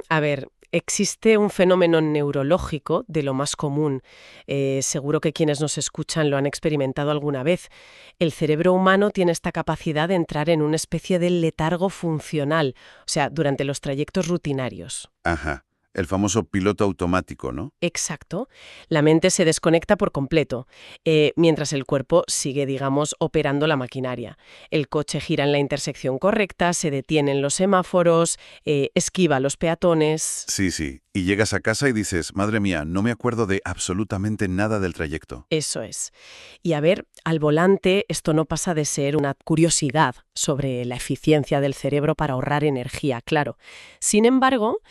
A ver, existe un fenómeno neurológico de lo más común. Seguro que quienes nos escuchan lo han experimentado alguna vez. El cerebro humano tiene esta capacidad de entrar en una especie de letargo funcional, o sea, durante los trayectos rutinarios. Ajá. El famoso piloto automático, ¿no? Exacto. La mente se desconecta por completo, mientras el cuerpo sigue, digamos, operando la maquinaria. El coche gira en la intersección correcta, se detienen los semáforos, esquiva a los peatones. Sí, sí. Y llegas a casa y dices, madre mía, no me acuerdo de absolutamente nada del trayecto. Eso es. Y a ver, al volante esto no pasa de ser una curiosidad sobre la eficiencia del cerebro para ahorrar energía, claro. Sin embargo,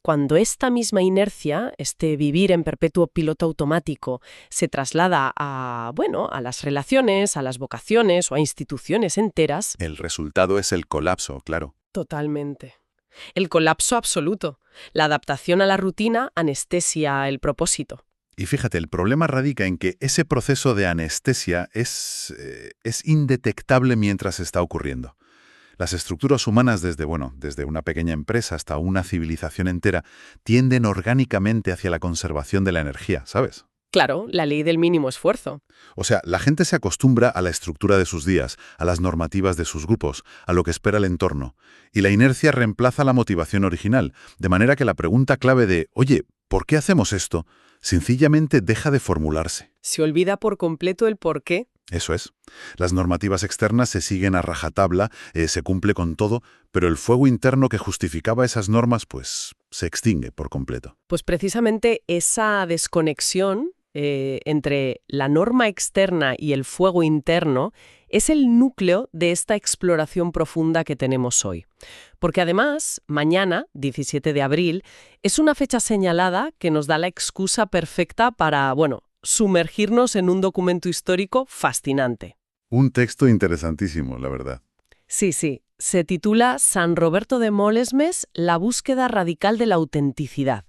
cuando esta misma inercia, este vivir en perpetuo piloto automático, se traslada a, bueno, a las relaciones, a las vocaciones o a instituciones enteras, El resultado es el colapso, claro. totalmente. El colapso absoluto. La adaptación a la rutina anestesia el propósito. Y fíjate, el problema radica en que ese proceso de anestesia es indetectable mientras está ocurriendo. Las estructuras humanas desde una pequeña empresa hasta una civilización entera tienden orgánicamente hacia la conservación de la energía, ¿sabes? Claro, la ley del mínimo esfuerzo. O sea, la gente se acostumbra a la estructura de sus días, a las normativas de sus grupos, a lo que espera el entorno. Y la inercia reemplaza la motivación original, de manera que la pregunta clave de, oye, ¿por qué hacemos esto?, sencillamente deja de formularse. Se olvida por completo el porqué. Eso es. Las normativas externas se siguen a rajatabla, se cumple con todo, pero el fuego interno que justificaba esas normas, pues, se extingue por completo. Pues precisamente esa desconexión entre la norma externa y el fuego interno es el núcleo de esta exploración profunda que tenemos hoy. Porque además, mañana, 17 de abril, es una fecha señalada que nos da la excusa perfecta para, bueno, sumergirnos en un documento histórico fascinante. Un texto interesantísimo, la verdad. Sí, sí. Se titula San Roberto de Molesmes, la búsqueda radical de la autenticidad.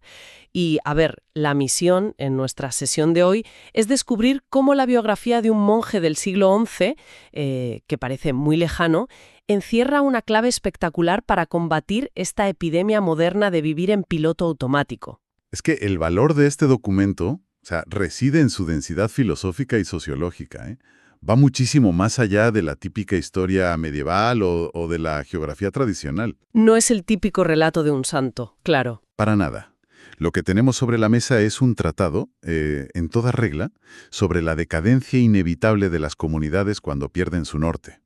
Y, a ver, la misión en nuestra sesión de hoy es descubrir cómo la biografía de un monje del siglo XI, que parece muy lejano, encierra una clave espectacular para combatir esta epidemia moderna de vivir en piloto automático. Es que el valor de este documento, o sea, reside en su densidad filosófica y sociológica, ¿eh? Va muchísimo más allá de la típica historia medieval o de la geografía tradicional. No es el típico relato de un santo, claro. Para nada. Lo que tenemos sobre la mesa es un tratado, en toda regla, sobre la decadencia inevitable de las comunidades cuando pierden su norte.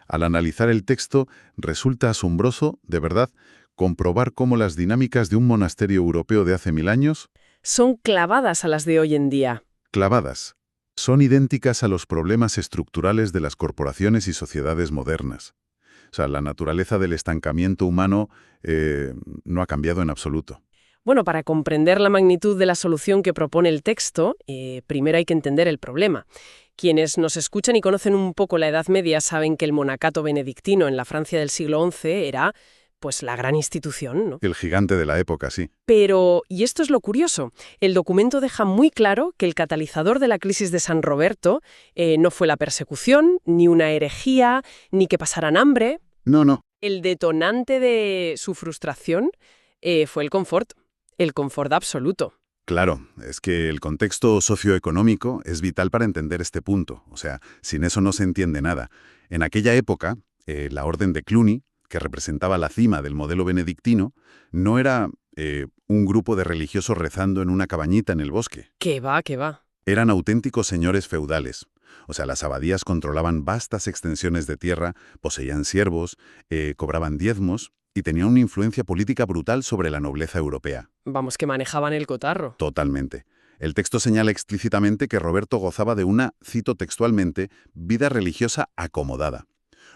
Al analizar el texto, resulta asombroso, de verdad, comprobar cómo las dinámicas de un monasterio europeo de hace 1000 años, Son clavadas a las de hoy en día. clavadas, son idénticas a los problemas estructurales de las corporaciones y sociedades modernas. O sea, la naturaleza del estancamiento humano no ha cambiado en absoluto. Bueno, para comprender la magnitud de la solución que propone el texto, primero hay que entender el problema. Quienes nos escuchan y conocen un poco la Edad Media saben que el monacato benedictino en la Francia del siglo XI era, pues, la gran institución, ¿no? El gigante de la época, sí. Pero, y esto es lo curioso, el documento deja muy claro que el catalizador de la crisis de San Roberto no fue la persecución, ni una herejía, ni que pasaran hambre. No, no. El detonante de su frustración fue el confort absoluto. Claro, es que el contexto socioeconómico es vital para entender este punto. O sea, sin eso no se entiende nada. En aquella época, la Orden de Cluny, que representaba la cima del modelo benedictino, no era un grupo de religiosos rezando en una cabañita en el bosque. ¿Qué va, qué va? Eran auténticos señores feudales. O sea, las abadías controlaban vastas extensiones de tierra, poseían siervos, cobraban diezmos y tenían una influencia política brutal sobre la nobleza europea. Vamos, que manejaban el cotarro. Totalmente. El texto señala explícitamente que Roberto gozaba de una, cito textualmente, vida religiosa acomodada.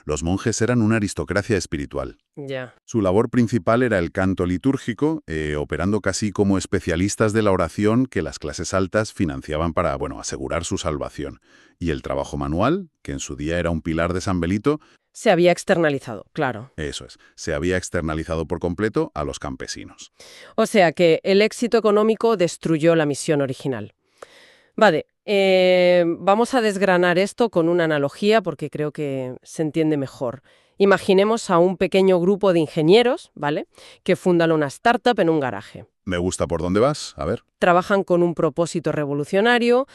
Los monjes eran una aristocracia espiritual. Ya. Su labor principal era el canto litúrgico, operando casi como especialistas de la oración que las clases altas financiaban para, asegurar su salvación. Y el trabajo manual, que en su día era un pilar de San Belito, Se había externalizado, claro. eso es, se había externalizado por completo a los campesinos. O sea que el éxito económico destruyó la misión original. Vale, vamos a desgranar esto con una analogía porque creo que se entiende mejor. Imaginemos a un pequeño grupo de ingenieros, ¿vale?, que fundan una startup en un garaje. Me gusta por dónde vas. A ver. Trabajan con un propósito revolucionario,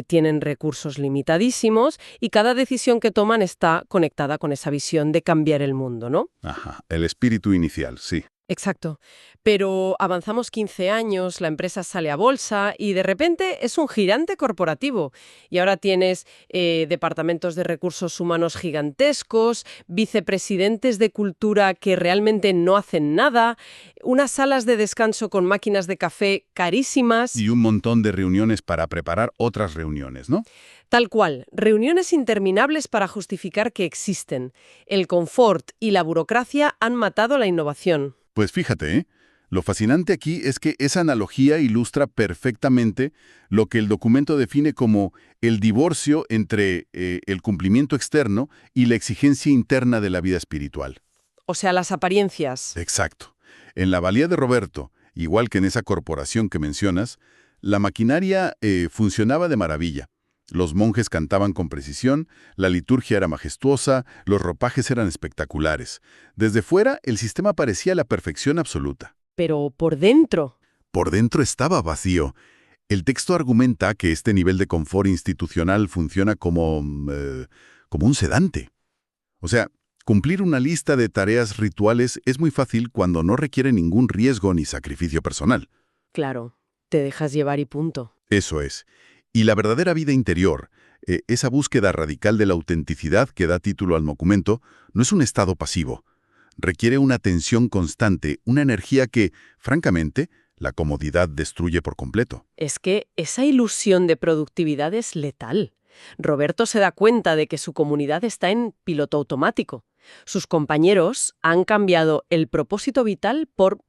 tienen recursos limitadísimos y cada decisión que toman está conectada con esa visión de cambiar el mundo, ¿no? Ajá, el espíritu inicial, sí. Exacto. Pero avanzamos 15 años, la empresa sale a bolsa y de repente es un gigante corporativo. Y ahora tienes departamentos de recursos humanos gigantescos, vicepresidentes de cultura que realmente no hacen nada, unas salas de descanso con máquinas de café carísimas. Y un montón de reuniones para preparar otras reuniones, ¿no? Tal cual, reuniones interminables para justificar que existen. El confort y la burocracia han matado la innovación. Pues fíjate, ¿eh? Lo fascinante aquí es que esa analogía ilustra perfectamente lo que el documento define como el divorcio entre el cumplimiento externo y la exigencia interna de la vida espiritual. O sea, las apariencias. Exacto. En la Valía de Roberto, igual que en esa corporación que mencionas, la maquinaria funcionaba de maravilla. Los monjes cantaban con precisión, la liturgia era majestuosa, los ropajes eran espectaculares. Desde fuera, el sistema parecía la perfección absoluta. Pero por dentro. Por dentro estaba vacío. El texto argumenta que este nivel de confort institucional funciona como un sedante. O sea, cumplir una lista de tareas rituales es muy fácil cuando no requiere ningún riesgo ni sacrificio personal. Claro, te dejas llevar y punto. Eso es. Y la verdadera vida interior, esa búsqueda radical de la autenticidad que da título al documento, no es un estado pasivo. Requiere una tensión constante, una energía que, francamente, la comodidad destruye por completo. Es que esa ilusión de productividad es letal. Roberto se da cuenta de que su comunidad está en piloto automático. Sus compañeros han cambiado el propósito vital por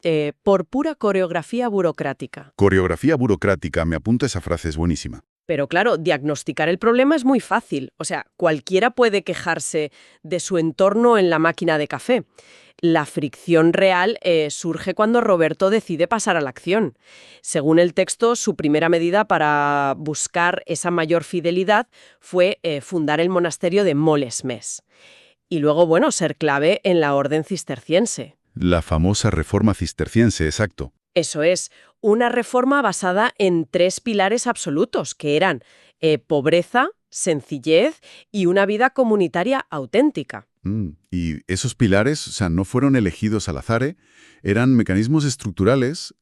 pura coreografía burocrática. Coreografía burocrática, me apunta esa frase, es buenísima. Pero claro, diagnosticar el problema es muy fácil. O sea, cualquiera puede quejarse de su entorno en la máquina de café. La fricción real surge cuando Roberto decide pasar a la acción. Según el texto, su primera medida para buscar esa mayor fidelidad fue fundar el monasterio de Molesmes. Y luego, bueno, ser clave en la orden cisterciense. La famosa reforma cisterciense, exacto. Eso es, una reforma basada en 3 pilares absolutos, que eran pobreza, sencillez y una vida comunitaria auténtica. Y esos pilares, o sea, no fueron elegidos al azar, eran mecanismos estructurales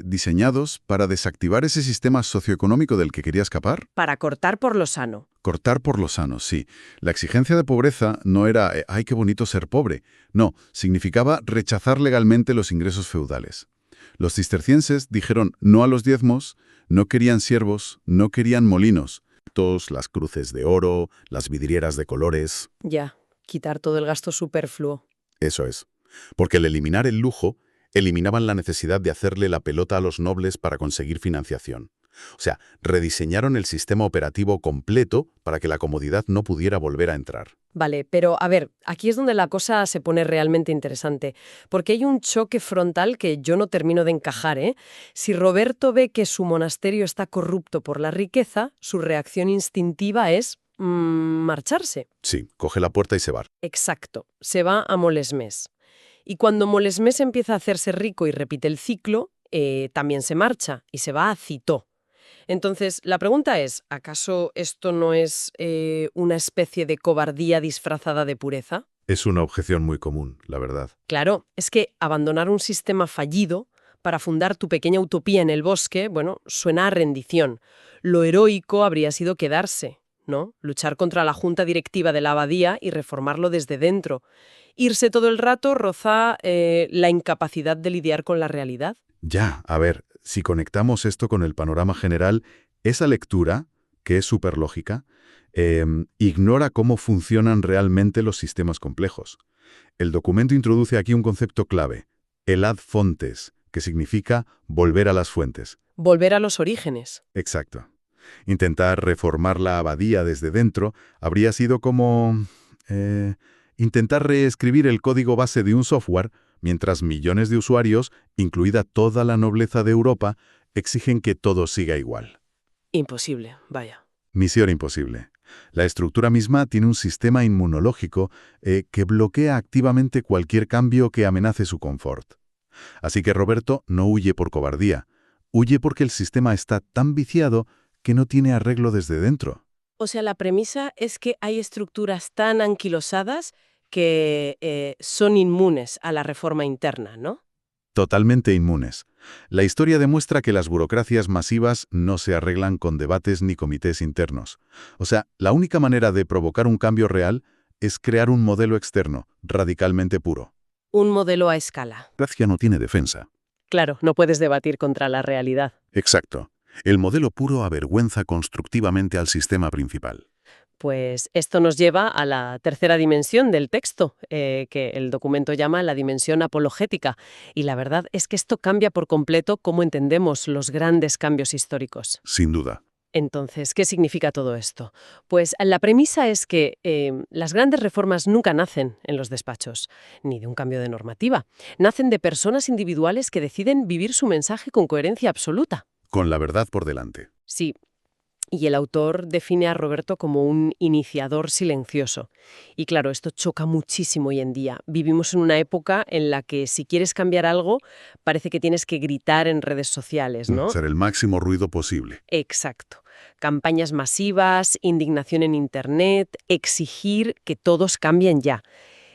diseñados para desactivar ese sistema socioeconómico del que quería escapar. Para cortar por lo sano. Cortar por lo sano, sí. La exigencia de pobreza no era, ¡ay, qué bonito ser pobre! No, significaba rechazar legalmente los ingresos feudales. Los cistercienses dijeron no a los diezmos, no querían siervos, no querían molinos. Todas las cruces de oro, las vidrieras de colores. Ya, quitar todo el gasto superfluo. Eso es. Porque al eliminar el lujo, eliminaban la necesidad de hacerle la pelota a los nobles para conseguir financiación. O sea, rediseñaron el sistema operativo completo para que la comodidad no pudiera volver a entrar. Vale, pero a ver, aquí es donde la cosa se pone realmente interesante, porque hay un choque frontal que yo no termino de encajar, ¿eh? Si Roberto ve que su monasterio está corrupto por la riqueza, su reacción instintiva es marcharse. Sí, coge la puerta y se va. Exacto, se va a Molesmes. Y cuando Molesmes empieza a hacerse rico y repite el ciclo, también se marcha y se va a Citó. Entonces, la pregunta es, ¿acaso esto no es una especie de cobardía disfrazada de pureza? Es una objeción muy común, la verdad. Claro, es que abandonar un sistema fallido para fundar tu pequeña utopía en el bosque, bueno, suena a rendición. Lo heroico habría sido quedarse, ¿no? Luchar contra la junta directiva de la abadía y reformarlo desde dentro. Irse todo el rato roza la incapacidad de lidiar con la realidad. Ya, a ver, si conectamos esto con el panorama general, esa lectura, que es súper lógica, ignora cómo funcionan realmente los sistemas complejos. El documento introduce aquí un concepto clave, el ad fontes, que significa volver a las fuentes. Volver a los orígenes. Exacto. Intentar reformar la abadía desde dentro habría sido como intentar reescribir el código base de un software mientras millones de usuarios, incluida toda la nobleza de Europa, exigen que todo siga igual. Imposible, vaya. Misión imposible. La estructura misma tiene un sistema inmunológico que bloquea activamente cualquier cambio que amenace su confort. Así que Roberto no huye por cobardía, huye porque el sistema está tan viciado que no tiene arreglo desde dentro. O sea, la premisa es que hay estructuras tan anquilosadas que son inmunes a la reforma interna, ¿no? Totalmente inmunes. La historia demuestra que las burocracias masivas no se arreglan con debates ni comités internos. O sea, la única manera de provocar un cambio real es crear un modelo externo, radicalmente puro. Un modelo a escala. La burocracia no tiene defensa. Claro, no puedes debatir contra la realidad. Exacto. El modelo puro avergüenza constructivamente al sistema principal. Pues esto nos lleva a la tercera dimensión del texto, que el documento llama la dimensión apologética. Y la verdad es que esto cambia por completo cómo entendemos los grandes cambios históricos. Sin duda. Entonces, ¿qué significa todo esto? Pues la premisa es que las grandes reformas nunca nacen en los despachos, ni de un cambio de normativa. Nacen de personas individuales que deciden vivir su mensaje con coherencia absoluta. Con la verdad por delante. Sí. Y el autor define a Roberto como un iniciador silencioso. Y claro, esto choca muchísimo hoy en día. Vivimos en una época en la que si quieres cambiar algo, parece que tienes que gritar en redes sociales, ¿no? Hacer el máximo ruido posible. Exacto. Campañas masivas, indignación en Internet, exigir que todos cambien ya.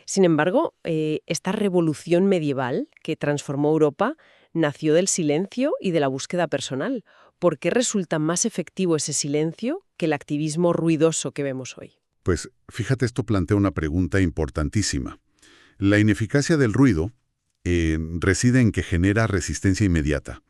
Sin embargo, esta revolución medieval que transformó Europa nació del silencio y de la búsqueda personal. ¿Por qué resulta más efectivo ese silencio que el activismo ruidoso que vemos hoy? Pues fíjate, esto plantea una pregunta importantísima. La ineficacia del ruido reside en que genera resistencia inmediata.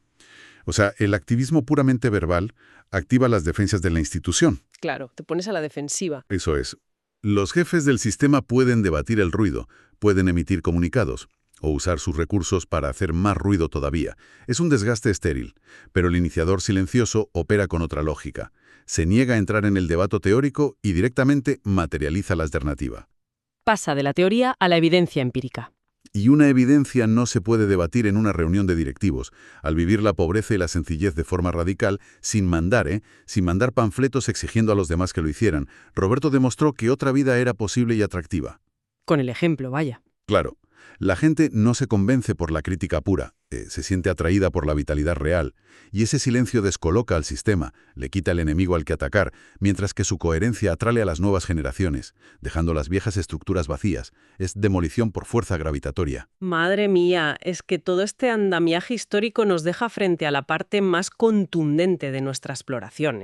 O sea, el activismo puramente verbal activa las defensas de la institución. Claro, te pones a la defensiva. Eso es. Los jefes del sistema pueden debatir el ruido, pueden emitir comunicados o usar sus recursos para hacer más ruido todavía. Es un desgaste estéril, pero el iniciador silencioso opera con otra lógica. Se niega a entrar en el debate teórico y directamente materializa la alternativa. Pasa de la teoría a la evidencia empírica. Y una evidencia no se puede debatir en una reunión de directivos, al vivir la pobreza y la sencillez de forma radical, sin mandar panfletos exigiendo a los demás que lo hicieran. Roberto demostró que otra vida era posible y atractiva. Con el ejemplo, vaya. Claro, la gente no se convence por la crítica pura, se siente atraída por la vitalidad real, y ese silencio descoloca al sistema, le quita el enemigo al que atacar, mientras que su coherencia atrae a las nuevas generaciones, dejando las viejas estructuras vacías. Es demolición por fuerza gravitatoria. Madre mía, es que todo este andamiaje histórico nos deja frente a la parte más contundente de nuestra exploración,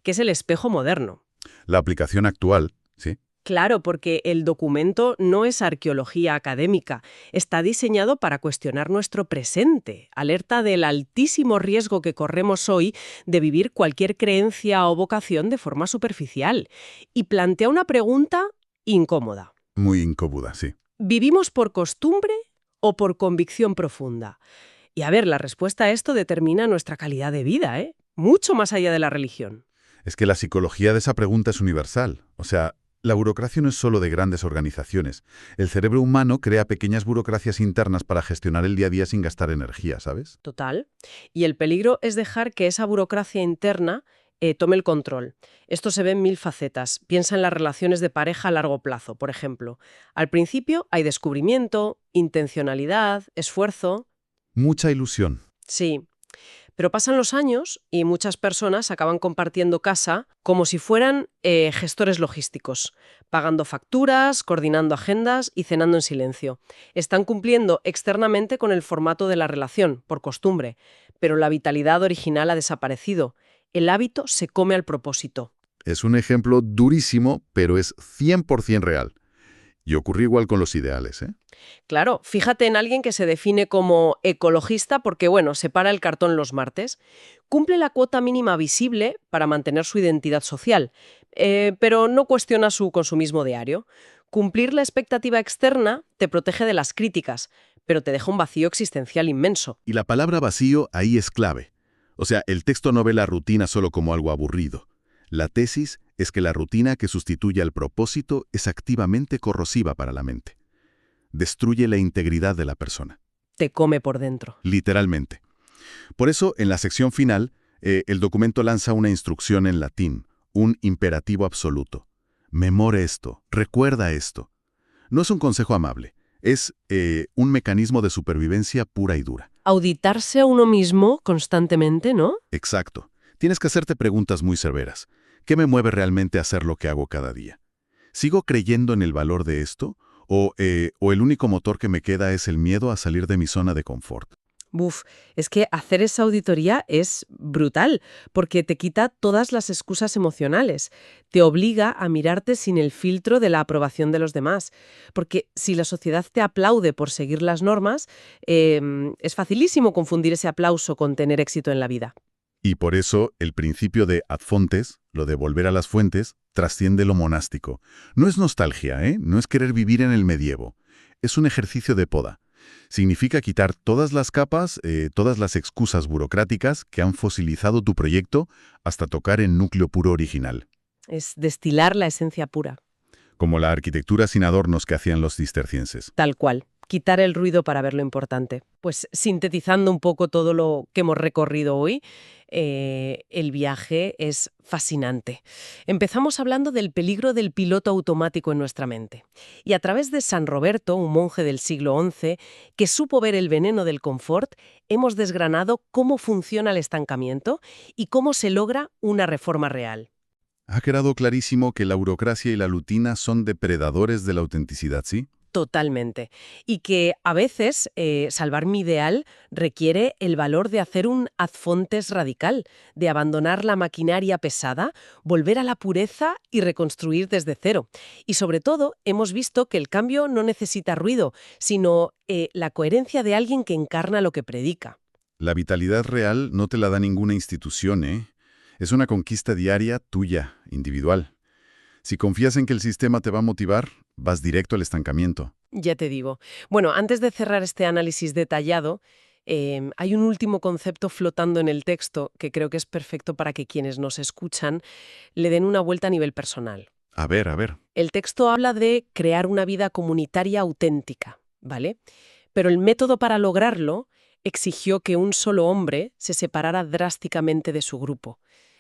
que es el espejo moderno. La aplicación actual, ¿sí? Claro, porque el documento no es arqueología académica, está diseñado para cuestionar nuestro presente, alerta del altísimo riesgo que corremos hoy de vivir cualquier creencia o vocación de forma superficial, y plantea una pregunta incómoda. Muy incómoda, sí. ¿Vivimos por costumbre o por convicción profunda? Y a ver, la respuesta a esto determina nuestra calidad de vida, mucho más allá de la religión. Es que la psicología de esa pregunta es universal, o sea, la burocracia no es solo de grandes organizaciones. El cerebro humano crea pequeñas burocracias internas para gestionar el día a día sin gastar energía, ¿sabes? Total. Y el peligro es dejar que esa burocracia interna tome el control. Esto se ve en 1000 facetas. Piensa en las relaciones de pareja a largo plazo, por ejemplo. Al principio hay descubrimiento, intencionalidad, esfuerzo. Mucha ilusión. Sí. Pero pasan los años y muchas personas acaban compartiendo casa como si fueran gestores logísticos, pagando facturas, coordinando agendas y cenando en silencio. Están cumpliendo externamente con el formato de la relación, por costumbre, pero la vitalidad original ha desaparecido. El hábito se come al propósito. Es un ejemplo durísimo, pero es 100% real. Y ocurre igual con los ideales, ¿eh? Claro, fíjate en alguien que se define como ecologista porque, separa el cartón los martes. Cumple la cuota mínima visible para mantener su identidad social, pero no cuestiona su consumismo diario. Cumplir la expectativa externa te protege de las críticas, pero te deja un vacío existencial inmenso. Y la palabra vacío ahí es clave. O sea, el texto no ve la rutina solo como algo aburrido. La tesis es que la rutina que sustituye al propósito es activamente corrosiva para la mente. Destruye la integridad de la persona. Te come por dentro. Literalmente. Por eso, en la sección final, el documento lanza una instrucción en latín, un imperativo absoluto. Memore esto, recuerda esto. No es un consejo amable, es un mecanismo de supervivencia pura y dura. Auditarse a uno mismo constantemente, ¿no? Exacto. Tienes que hacerte preguntas muy severas. ¿Qué me mueve realmente a hacer lo que hago cada día? ¿Sigo creyendo en el valor de esto? ¿O el único motor que me queda es el miedo a salir de mi zona de confort? Buf, es que hacer esa auditoría es brutal, porque te quita todas las excusas emocionales. Te obliga a mirarte sin el filtro de la aprobación de los demás. Porque si la sociedad te aplaude por seguir las normas, es facilísimo confundir ese aplauso con tener éxito en la vida. Y por eso el principio de ad fontes, lo de volver a las fuentes, trasciende lo monástico. No es nostalgia, ¿eh? No es querer vivir en el medievo. Es un ejercicio de poda. Significa quitar todas las capas, todas las excusas burocráticas que han fosilizado tu proyecto hasta tocar el núcleo puro original. Es destilar la esencia pura. Como la arquitectura sin adornos que hacían los cistercienses. Tal cual. Quitar el ruido para ver lo importante. Pues sintetizando un poco todo lo que hemos recorrido hoy, el viaje es fascinante. Empezamos hablando del peligro del piloto automático en nuestra mente. Y a través de San Roberto, un monje del siglo XI, que supo ver el veneno del confort, hemos desgranado cómo funciona el estancamiento y cómo se logra una reforma real. Ha quedado clarísimo que la burocracia y la rutina son depredadores de la autenticidad, ¿sí? Totalmente. Y que a veces salvar mi ideal requiere el valor de hacer un ad fontes radical, de abandonar la maquinaria pesada, volver a la pureza y reconstruir desde cero. Y sobre todo, hemos visto que el cambio no necesita ruido, sino la coherencia de alguien que encarna lo que predica. La vitalidad real no te la da ninguna institución, ¿eh? Es una conquista diaria tuya, individual. Si confías en que el sistema te va a motivar, vas directo al estancamiento. Ya te digo. Bueno, antes de cerrar este análisis detallado, hay un último concepto flotando en el texto que creo que es perfecto para que quienes nos escuchan le den una vuelta a nivel personal. A ver, a ver. El texto habla de crear una vida comunitaria auténtica, ¿vale? Pero el método para lograrlo exigió que un solo hombre se separara drásticamente de su grupo,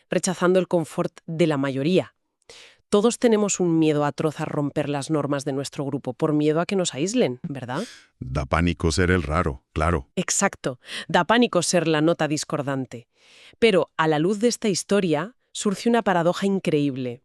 rechazando el confort de la mayoría. Todos tenemos un miedo atroz a romper las normas de nuestro grupo, por miedo a que nos aíslen, ¿verdad? Da pánico ser el raro, claro. Exacto. Da pánico ser la nota discordante. Pero, a la luz de esta historia, surge una paradoja increíble.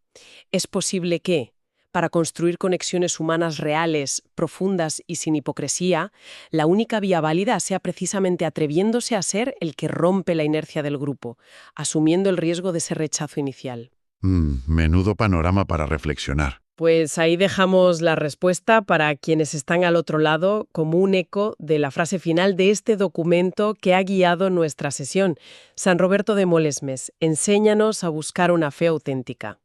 Es posible que, para construir conexiones humanas reales, profundas y sin hipocresía, la única vía válida sea precisamente atreviéndose a ser el que rompe la inercia del grupo, asumiendo el riesgo de ese rechazo inicial. Menudo panorama para reflexionar. Pues ahí dejamos la respuesta para quienes están al otro lado como un eco de la frase final de este documento que ha guiado nuestra sesión. San Roberto de Molesmes, enséñanos a buscar una fe auténtica.